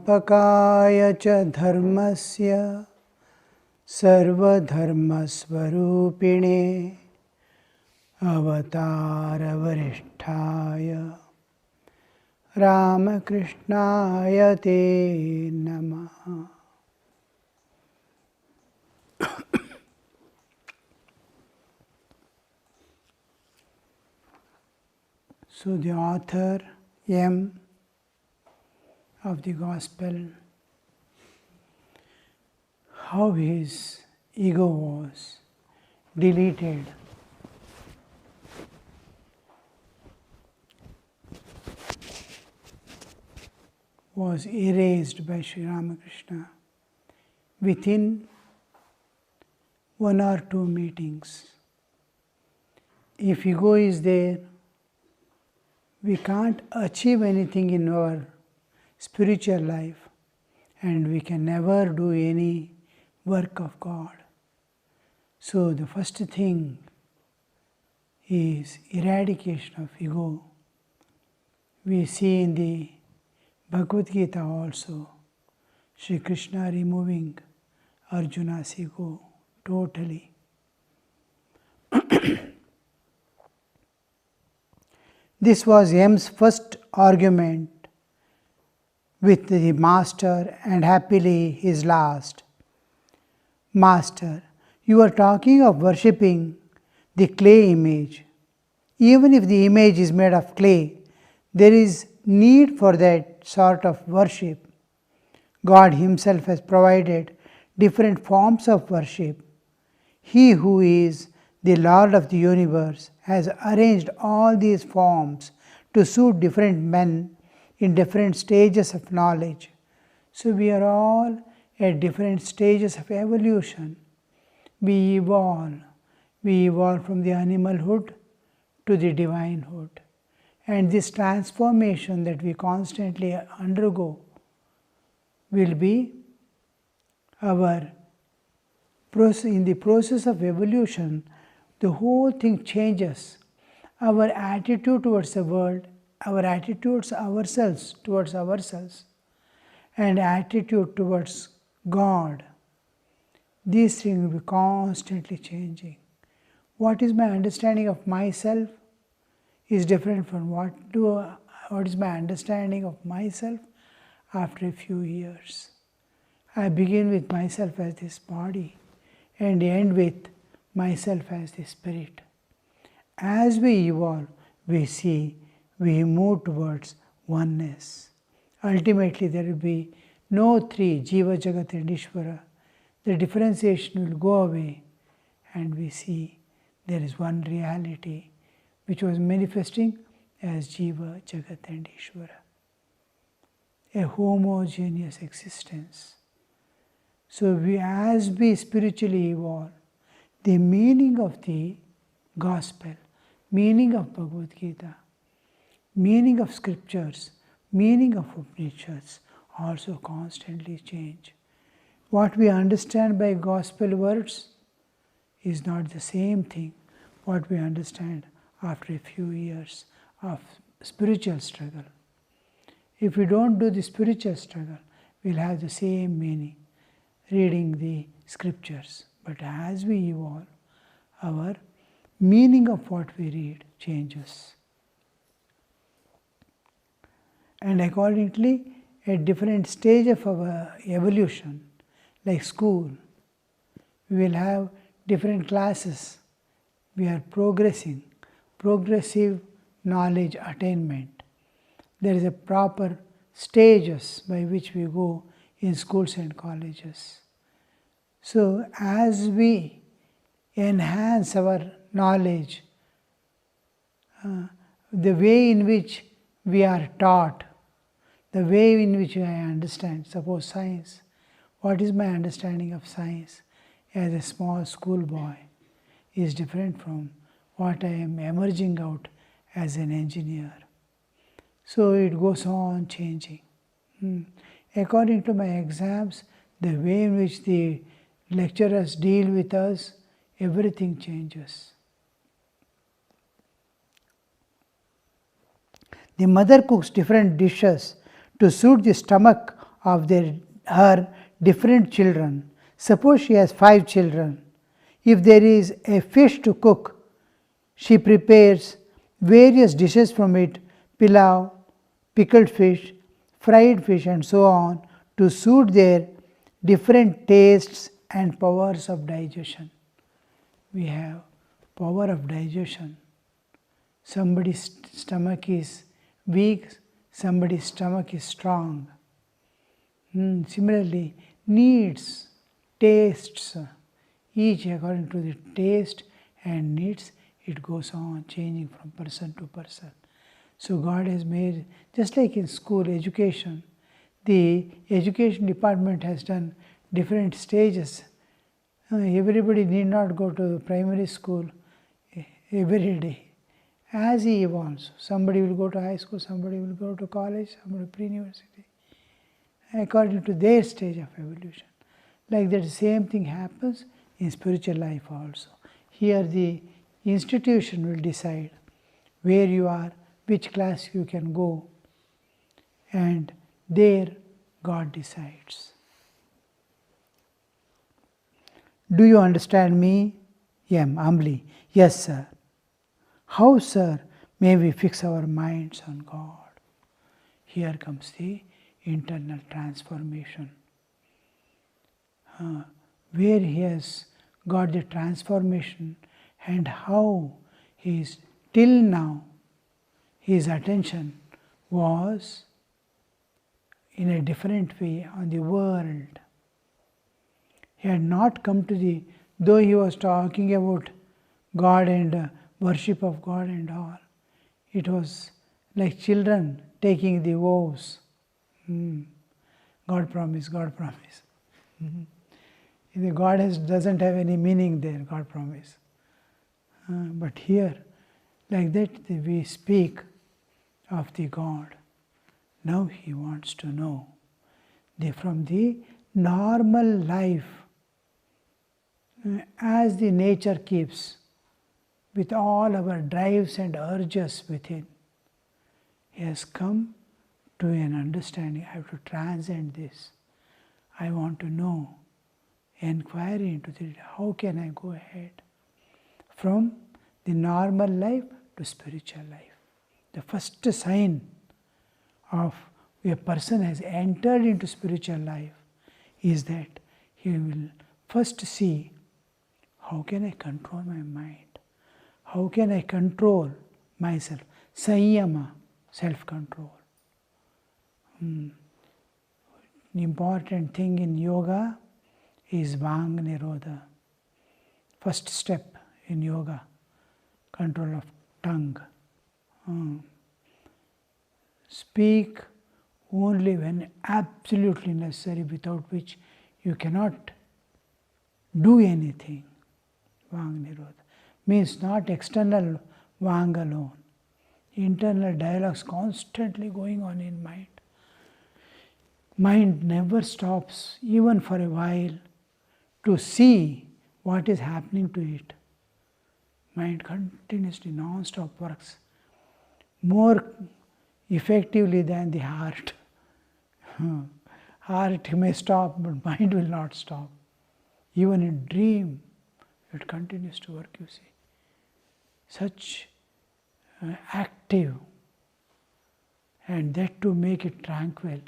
Samapakaya cha dharmasya sarvadharmasvarupine avatara varisthaya Ramakrishnaya te namaha. So the author M of the Gospel, how his ego was deleted. Was erased by Sri Ramakrishna within 1 or 2 meetings. If ego is there, we can't achieve anything in our spiritual life, and we can never do any work of God. So the first thing is eradication of ego. We see in the Bhagavad Gita also, Sri Krishna removing Arjuna's ego totally. This was M's first argument with the Master, and happily his last. Master, you are talking of worshipping the clay image. Even if the image is made of clay, there is need for that sort of worship. God Himself has provided different forms of worship. He who is the Lord of the universe has arranged all these forms to suit different men in different stages of knowledge. So we are all at different stages of evolution. We evolve from the animalhood to the divinehood. And this transformation that we constantly undergo will be in the process of evolution. The whole thing changes. Our attitude towards the world, our attitudes towards ourselves, and attitude towards God. These things will be constantly changing. What is my understanding of myself is different from what is my understanding of myself after a few years. I begin with myself as this body and end with myself as the spirit. As we evolve, we move towards oneness. Ultimately, there will be no 3, Jiva, Jagat and Ishvara. The differentiation will go away, and we see there is one reality which was manifesting as Jiva, Jagat and Ishvara. A homogeneous existence. So as we spiritually evolve, the meaning of the Gospel, meaning of Bhagavad Gita, meaning of scriptures, meaning of Upanishads also constantly change. What we understand by Gospel words is not the same thing what we understand after a few years of spiritual struggle. If we don't do the spiritual struggle, we'll have the same meaning reading the scriptures. But as we evolve, our meaning of what we read changes. And accordingly, at different stage of our evolution, like school, we will have different classes. We are progressive knowledge attainment. There is a proper stages by which we go in schools and colleges. So as we enhance our knowledge, the way in which we are taught, the way in which I understand, suppose science, what is my understanding of science as a small schoolboy is different from what I am emerging out as an engineer. So it goes on changing. According to my exams, the way in which the lecturers deal with us, everything changes. The mother cooks different dishes to suit the stomach of her different children. Suppose she has 5 children. If there is a fish to cook, she prepares various dishes from it, pilau, pickled fish, fried fish, and so on, to suit their different tastes and powers of digestion. We have power of digestion. Somebody's stomach is weak, somebody's stomach is strong. Similarly, needs, tastes, each according to the taste and needs, it goes on changing from person to person. So God has made, just like in school education, the education department has done different stages. Everybody need not go to primary school every day. As he evolves, somebody will go to high school, somebody will go to college, somebody pre-university, according to their stage of evolution. Like that, same thing happens in spiritual life also. Here the institution will decide where you are, which class you can go, and there God decides. Do you understand me? M. Humbly. Yes, sir. How, sir, may we fix our minds on God? Here comes the internal transformation. Where he has got the transformation and how he is till now, his attention was in a different way on the world. He had not come to the, though he was talking about God and worship of God and all, it was like children taking the vows. God promise, God promise. The God doesn't have any meaning there, God promise. But here, like that, we speak of the God. Now he wants to know from the normal life, as the nature keeps, with all our drives and urges within. He has come to an understanding. I have to transcend this. I want to know, inquiry into it. How can I go ahead from the normal life to spiritual life? The first sign of a person has entered into spiritual life is that he will first see, how can I control my mind? How can I control myself? Sanyama, self-control. The important thing in yoga is Vang Nirodha. First step in yoga, control of tongue. Speak only when absolutely necessary, without which you cannot do anything. Vang Nirodha means not external Vang alone. Internal dialogues constantly going on in mind. Mind never stops, even for a while, to see what is happening to it. Mind continuously, non-stop works more effectively than the heart. Heart may stop, but mind will not stop. Even in dream, it continues to work, you see. Such active, and that to make it tranquil.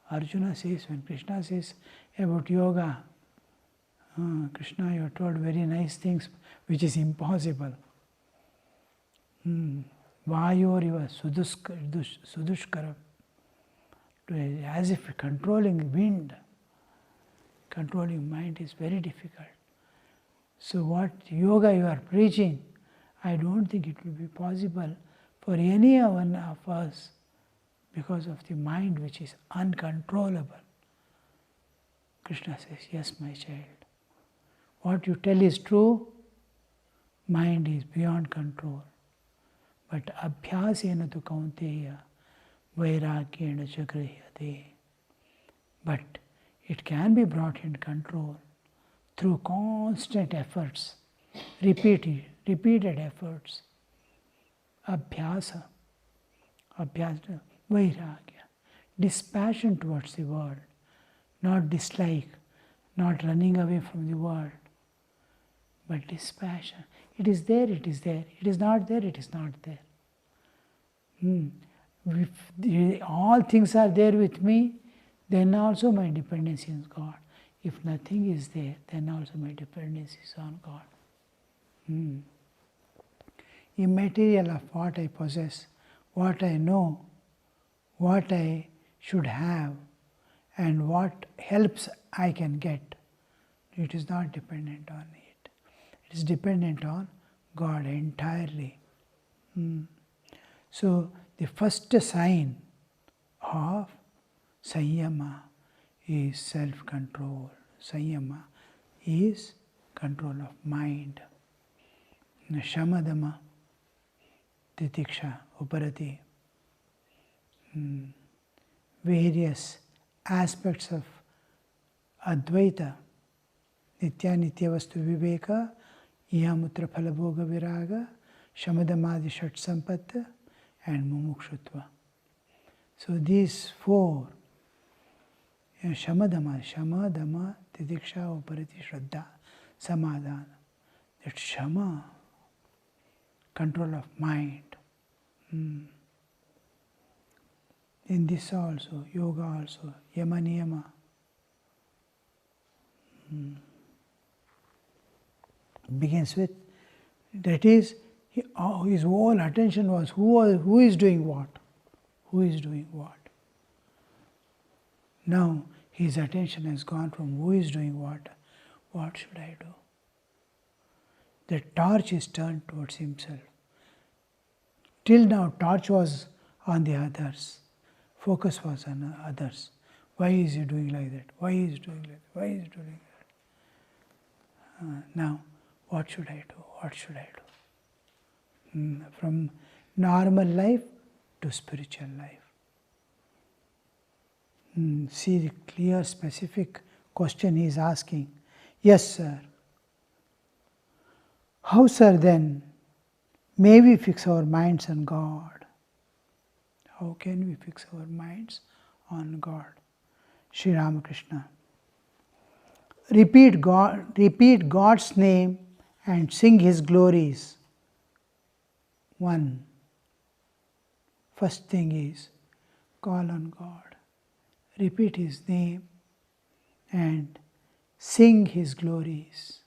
Arjuna says, when Krishna says about yoga, Krishna, you have told very nice things which is impossible. Vayoriva sudushkaram. As if controlling wind, controlling mind is very difficult. So what yoga you are preaching, I don't think it will be possible for any one of us because of the mind which is uncontrollable. Krishna says, yes, my child. What you tell is true, mind is beyond control. But abhyasena tu kaunteya vairagyena cha grihyate. But it can be brought in control through constant efforts, repeated efforts. Abhyasa, vairagya, dispassion towards the world, not dislike, not running away from the world, but dispassion. It is there, it is there. It is not there, it is not there. If all things are there with me, then also my dependency is God. If nothing is there, then also my dependency is on God. Immaterial of what I possess, what I know, what I should have, and what helps I can get. It is not dependent on it. It is dependent on God entirely. So the first sign of Sanyama is self-control. Sanyama is control of mind. Shamadama, Titiksha, Uparati. Various aspects of Advaita, Nitya Nitya Vastu Viveka, Ihamutra Phalabhoga Viraga, Shamadamadi Shat Sampatta, and Mumukshutva. So these four, Shamadama, Titiksha, Uparati, Shraddha, Samadhana. That Shama, control of mind. In this also, yoga also, Yama Niyama. Begins with, that is, his whole attention was who is doing what? Who is doing what? Now his attention has gone from who is doing what should I do? The torch is turned towards himself. Till now, torch was on the others. Focus was on others. Why is he doing like that? Why is he doing like that? Why is he doing that? Now, what should I do? What should I do? From normal life to spiritual life. See the clear, specific question he is asking. Yes, sir. How, sir, then may we fix our minds on God? How can we fix our minds on God? Sri Ramakrishna. Repeat God's name and sing His glories. First thing is, call on God. Repeat His name and sing His glories.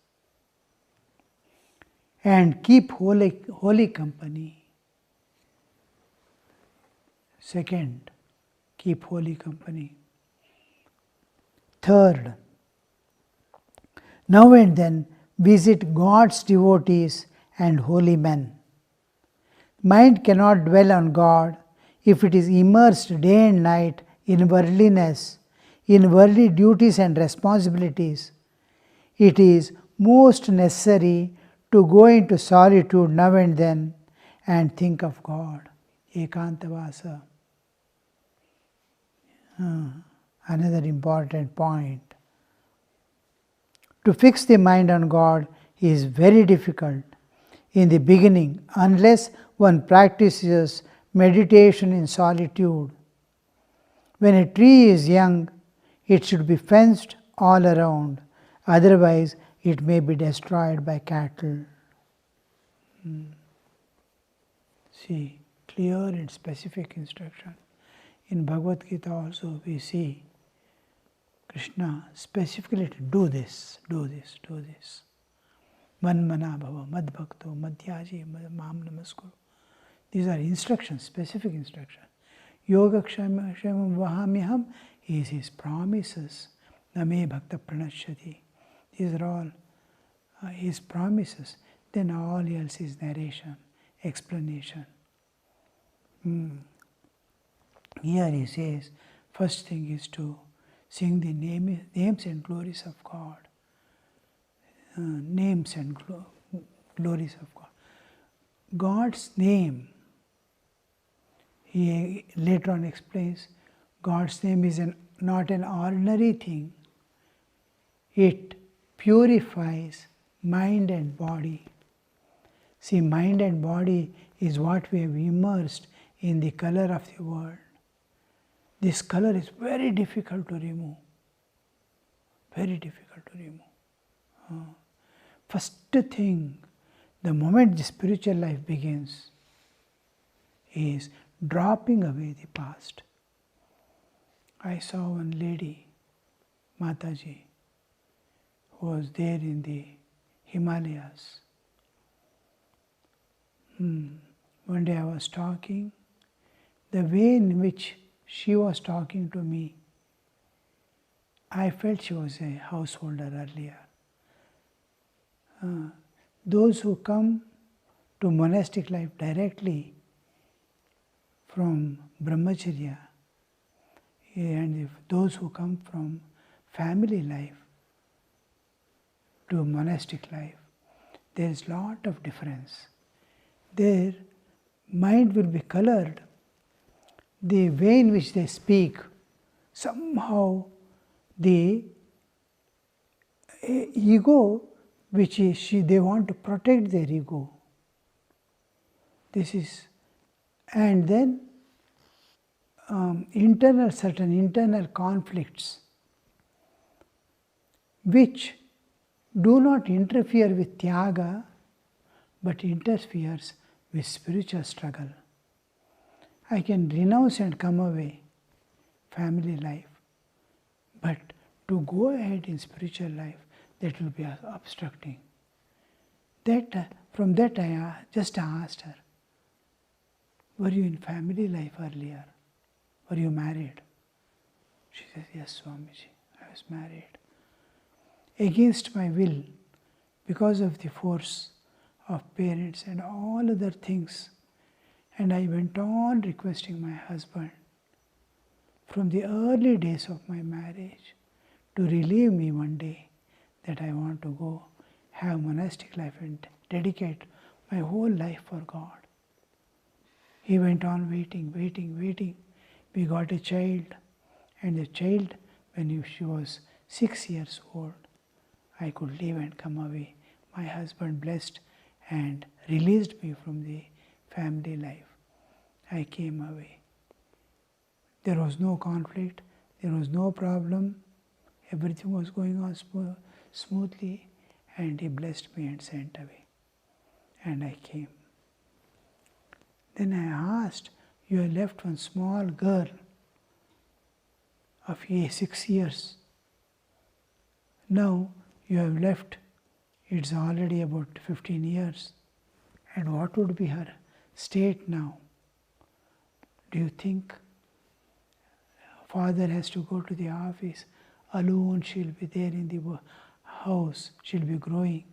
And keep holy company. Second, keep holy company. Third, now and then visit God's devotees and holy men. Mind cannot dwell on God if it is immersed day and night in worldliness, in worldly duties and responsibilities. It is most necessary to go into solitude now and then and think of God. Ekantavasa. Another important point. To fix the mind on God is very difficult in the beginning unless one practices meditation in solitude. When a tree is young, it should be fenced all around, otherwise it may be destroyed by cattle. See, clear and specific instruction. In Bhagavad Gita also we see Krishna specifically to do this. Manmana bhava, madbhakto, madhyaji, mam namaskuru. These are instructions, specific instructions. Yoga kshemam vahamyaham is his promises. Name bhakta pranashyati. These are all his promises. Then all else is narration, explanation. Here he says, first thing is to sing the names and glories of God. Names and glories of God. God's name, he later on explains, God's name is not an ordinary thing. It purifies mind and body. See, mind and body is what we have immersed in the color of the world. This color is very difficult to remove. Very difficult to remove. First thing, the moment the spiritual life begins, is dropping away the past. I saw one lady, Mataji, who was there in the Himalayas. One day I was talking, the way in which she was talking to me, I felt she was a householder earlier. Those who come to monastic life directly from brahmacharya, and if those who come from family life to monastic life, there is lot of difference. Their mind will be colored, the way in which they speak, somehow the ego, which is they want to protect their ego. This is, and then certain internal conflicts which do not interfere with Tyaga, but interferes with spiritual struggle. I can renounce and come away, family life, but to go ahead in spiritual life, that will be obstructing. From that I just asked her, were you in family life earlier? Were you married? She says, yes, Swamiji, I was married. Against my will, because of the force of parents and all other things. And I went on requesting my husband from the early days of my marriage to relieve me one day, that I want to go have monastic life and dedicate my whole life for God. He went on waiting. We got a child, and the child, when she was 6 years old, I could leave and come away. My husband blessed and released me from the family life. I came away. There was no conflict, there was no problem, everything was going on smoothly, and he blessed me and sent away. And I came. Then I asked, you have left one small girl of 6 years. Now you have left, it's already about 15 years. And what would be her state now? Do you think father has to go to the office? Alone she'll be there in the house. She'll be growing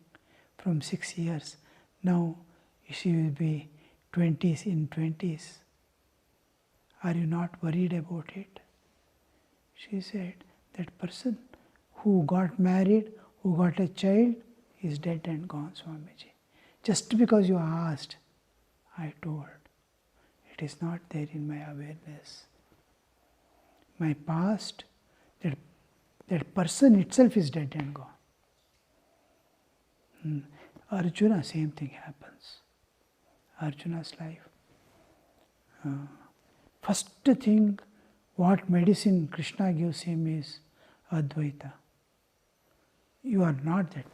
from 6 years. Now she will be 20s. Are you not worried about it? She said, that person who got married, who got a child, is dead and gone, Swamiji. Just because you asked, I told. It is not there in my awareness. My past, that person itself is dead and gone. Arjuna, same thing happens. Arjuna's life. First thing, what medicine Krishna gives him is Advaita. You are not that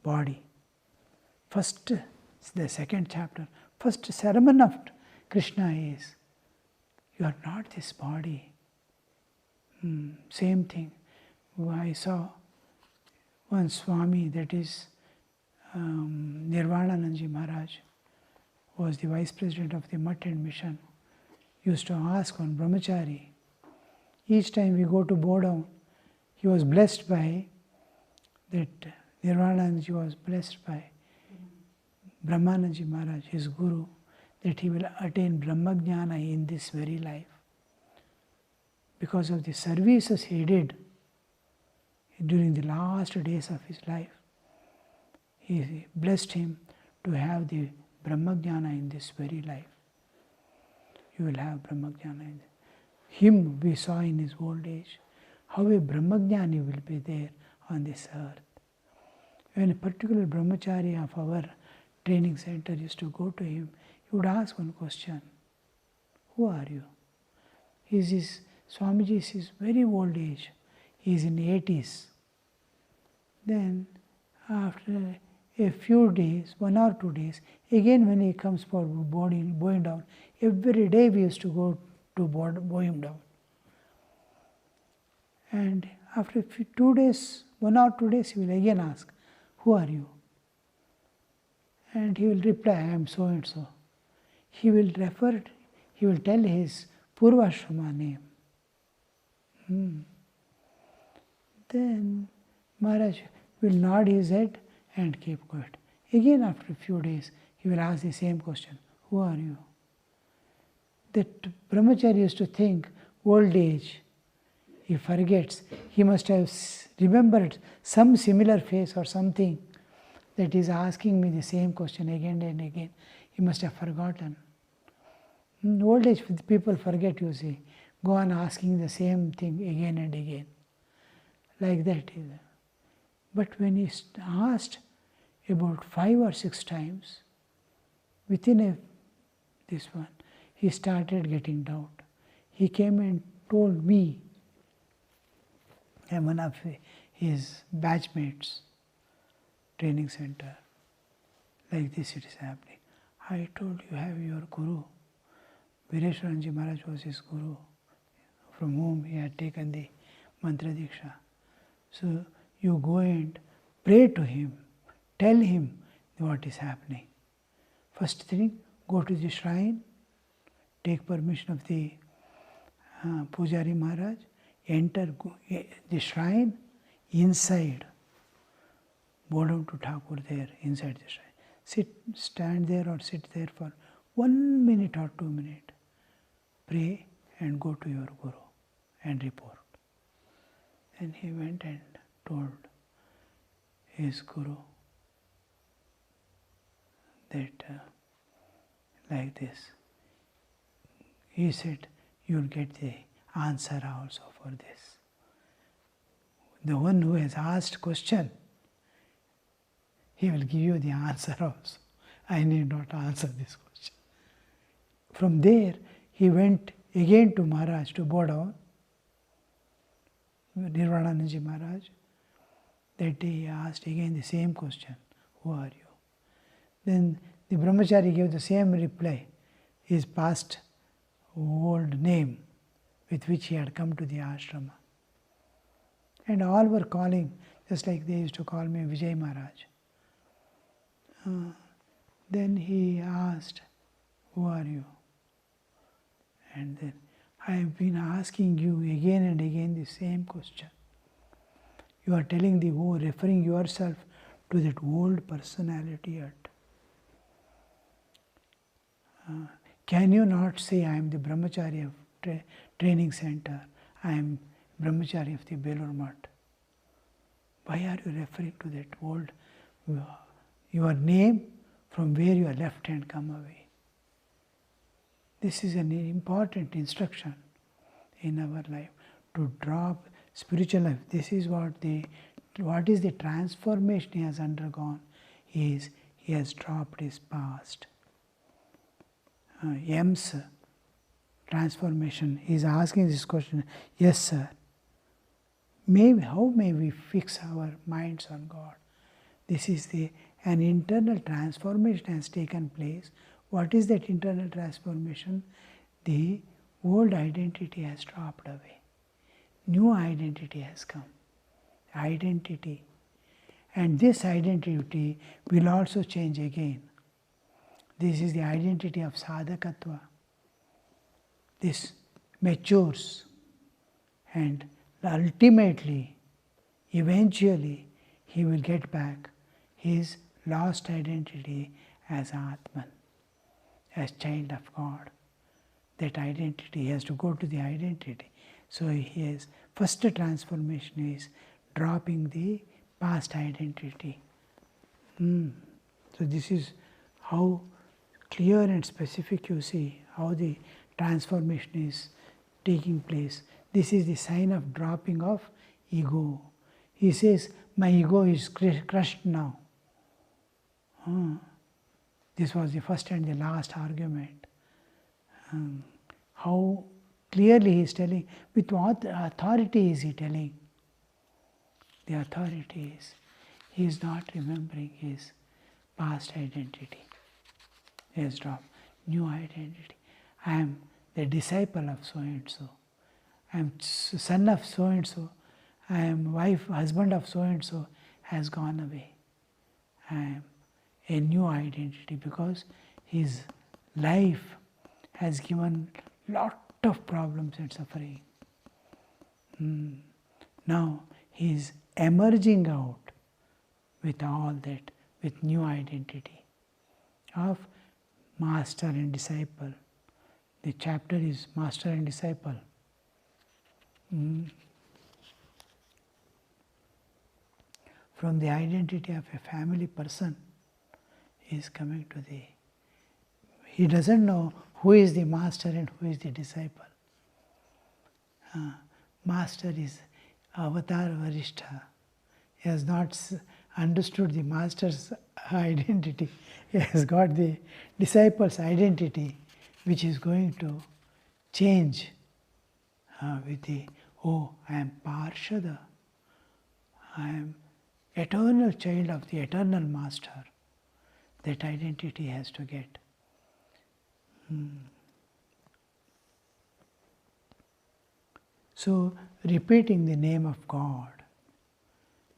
body. First, the second chapter, first sermon of Krishna is, you are not this body. Same thing. I saw one Swami, that is Vinayakanandaji Maharaj, was the vice president of the Mutt and Mission, used to ask one brahmachari. Each time we go to bow down, he was blessed by that, Vinayakanandaji was blessed by Brahmanandaji Maharaj, his guru, that he will attain Brahmajnana in this very life. Because of the services he did during the last days of his life, he blessed him to have the Brahmajnana in this very life. You will have Brahmajnana in him. We saw in his old age how a Brahmajnani will be there on this earth. When a particular brahmachari of our training center used to go to him, he would ask one question, who are you? Swamiji is his very old age. He is in 80s. Then after a few days, 1 or 2 days, again when he comes for bowing down, every day we used to go to bow him down. And after 2 days, 1 or 2 days, he will again ask, "Who are you?" And he will reply, "I am so and so." He will tell his Purvashrama name. Then Maharaj will nod his head and keep quiet. Again after a few days, he will ask the same question, "Who are you?" That brahmachari used to think, old age, he forgets. He must have remembered some similar face or something that is asking me the same question again and again. He must have forgotten. Old age people forget, you see. Go on asking the same thing again and again. Like that. But when he asked about 5 or 6 times, within this one, he started getting doubt. He came and told me, and one of his batchmates, training center, like this it is happening. I told you have your guru. Vinayakanandaji Maharaj was his guru, from whom he had taken the mantra diksha. So you go and pray to him, tell him what is happening. First thing, go to the shrine, take permission of the Pujari Maharaj, enter the shrine inside, bow down to Thakur there inside the shrine. Stand there or sit there for 1 minute or 2 minutes. Pray and go to your guru and report. Then he went and told his guru that like this. He said, "You'll get the answer also for this." The one who has asked question, he will give you the answer also. I need not answer this question. From there, he went again to Maharaj to bow down, Nirvanaji Maharaj. That day he asked again the same question, "Who are you?" Then the brahmachari gave the same reply, his past old name with which he had come to the ashrama. And all were calling, just like they used to call me Vijay Maharaj. Then he asked, "Who are you?" And then, "I have been asking you again and again the same question. You are telling referring yourself to that old personality at. Can you not say, I am the brahmachari of training center, I am brahmachari of the Belur Math? Why are you referring to that old, your name from where you are left and come away?" This is an important instruction in our life, to drop spiritual life. This is what is the transformation he has undergone, he has dropped his past. M's transformation, he is asking this question, "Yes sir, how may we fix our minds on God?" This is an internal transformation has taken place. What is that internal transformation? The old identity has dropped away. New identity has come. Identity. And this identity will also change again. This is the identity of sadhakatva. This matures and ultimately, eventually, he will get back his lost identity as Atman, as child of God. That identity, he has to go to the identity. So his first transformation is dropping the past identity. So this is how clear and specific you see how the transformation is taking place. This is the sign of dropping of ego. He says, "My ego is crushed now." This was the first and the last argument. How clearly he is telling, with what authority is he telling? The authority is he is not remembering his past identity. He has dropped new identity. I am the disciple of so and so. I am son of so and so. I am husband of so and so, has gone away. I am a new identity because his life has given lot of problems and suffering. Now he is emerging out with all that, with new identity of master and disciple. The chapter is master and disciple. From the identity of a family person, he is coming to the, he doesn't know who is the master and who is the disciple. Master is avatar varishta. He has not understood the master's identity. He has got the disciple's identity, which is going to change with the, oh, I am Parshada. I am eternal child of the eternal master. That identity has to get. So, repeating the name of God.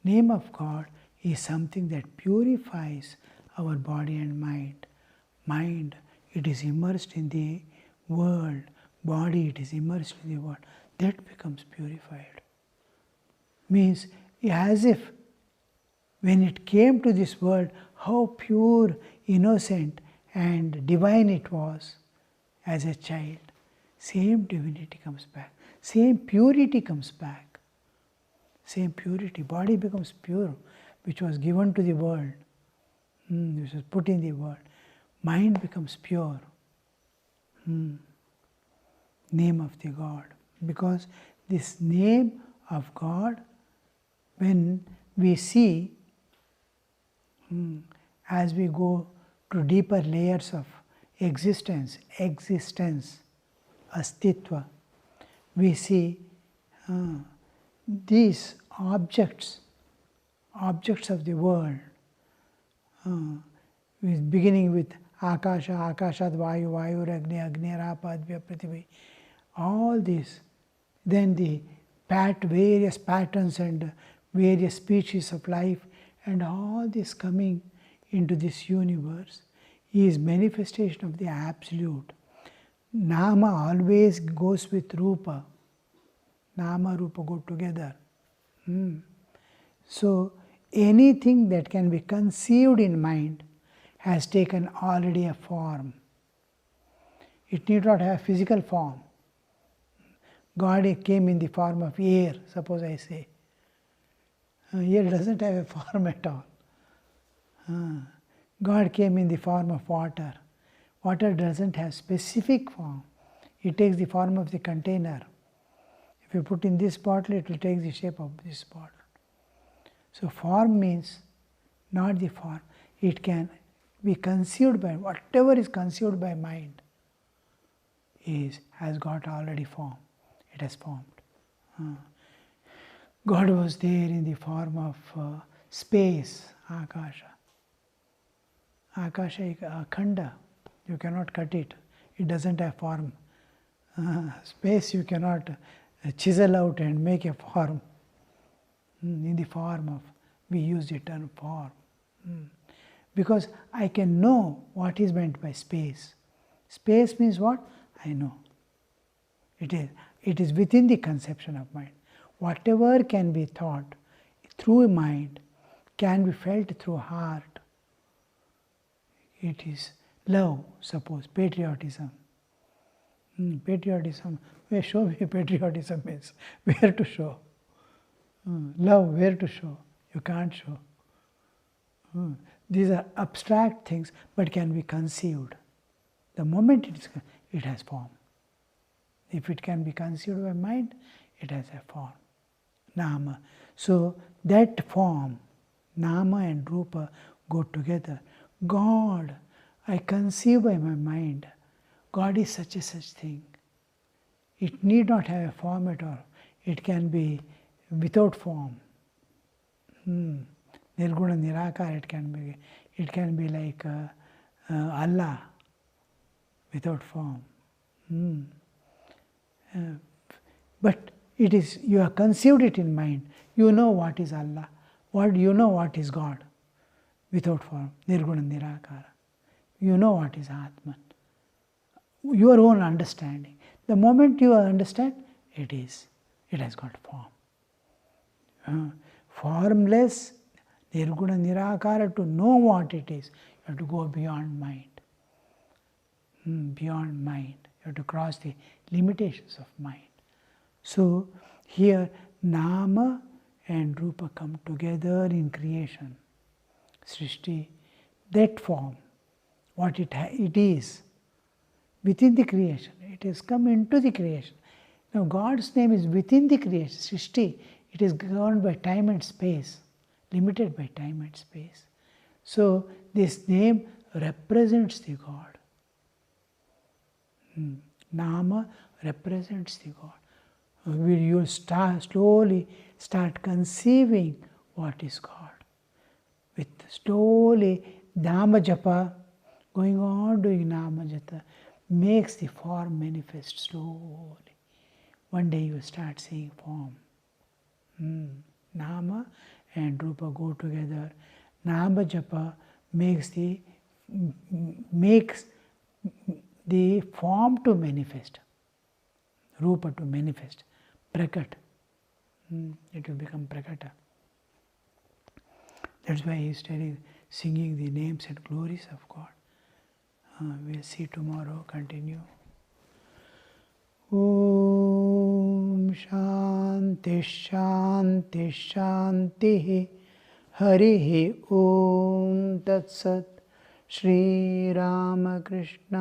Name of God is something that purifies our body and mind. Mind, it is immersed in the world. Body, it is immersed in the world. That becomes purified. Means, as if when it came to this world, how pure, innocent and divine it was as a child. Same divinity comes back. Same purity comes back. Same purity. Body becomes pure, which was given to the world, which was put in the world. Mind becomes pure. Name of the God. Because this name of God, when we see, as we go to deeper layers of existence, astitva, we see these objects of the world, beginning with Akasha, Akashad Vayu, Vayu Agni, Agni Rapa, Advya Prithivi, all this, then the various patterns and various species of life, and all this coming into this universe is manifestation of the Absolute. Nama always goes with Rupa. Nama, Rupa go together. So, anything that can be conceived in mind has taken already a form. It need not have physical form. God came in the form of air, suppose I say. Air doesn't have a form at all. God came in the form of water. Water doesn't have specific form. It takes the form of the container. If you put in this bottle, it will take the shape of this bottle. So form means not the form. It can be conceived by, whatever is conceived by mind has got already form. It has formed. God was there in the form of space, Akasha. Akasha is akhanda. You cannot cut it. It doesn't have form. Space you cannot chisel out and make a form. In the form of, we use the term form. Because I can know what is meant by space. Space means what? I know. It is within the conception of mind. Whatever can be thought through mind can be felt through heart. It is love, suppose, patriotism. Patriotism, show me patriotism means where to show. Love, where to show? You can't show. These are abstract things but can be conceived. The moment it has form. If it can be conceived by mind, it has a form. Nama. So that form, Nama and Rupa go together. God, I conceive by my mind. God is such a such thing. It need not have a form at all. It can be without form. Nirguna Nirakara, it can be like Allah without form. But it is, you have conceived it in mind. You know what is Allah. You know what is God without form. Nirguna Nirakara. You know what is Atman. Your own understanding. The moment you understand, it has got form. Formless, Nirguna Nirakara, to know what it is, you have to go beyond mind. Beyond mind. You have to cross the limitations of mind. So, here Nama and Rupa come together in creation. Srishti, that form, what it is, within the creation, it has come into the creation. Now God's name is within the creation, Srishti, it is governed by time and space, limited by time and space. So this name represents the God. Nama represents the God. You slowly start conceiving what is God. With slowly Nama Japa, going on doing Nama Japa, makes the form manifest slowly. One day you start seeing form. Nama and Rupa go together. Nama Japa makes the form to manifest, Rupa to manifest, Prakat. It will become Prakata. That's why he is singing the names and glories of God. We'll see tomorrow, continue. Om Shanti Shanti Shanti Harihi Om Tat Sat Shri Ramakrishna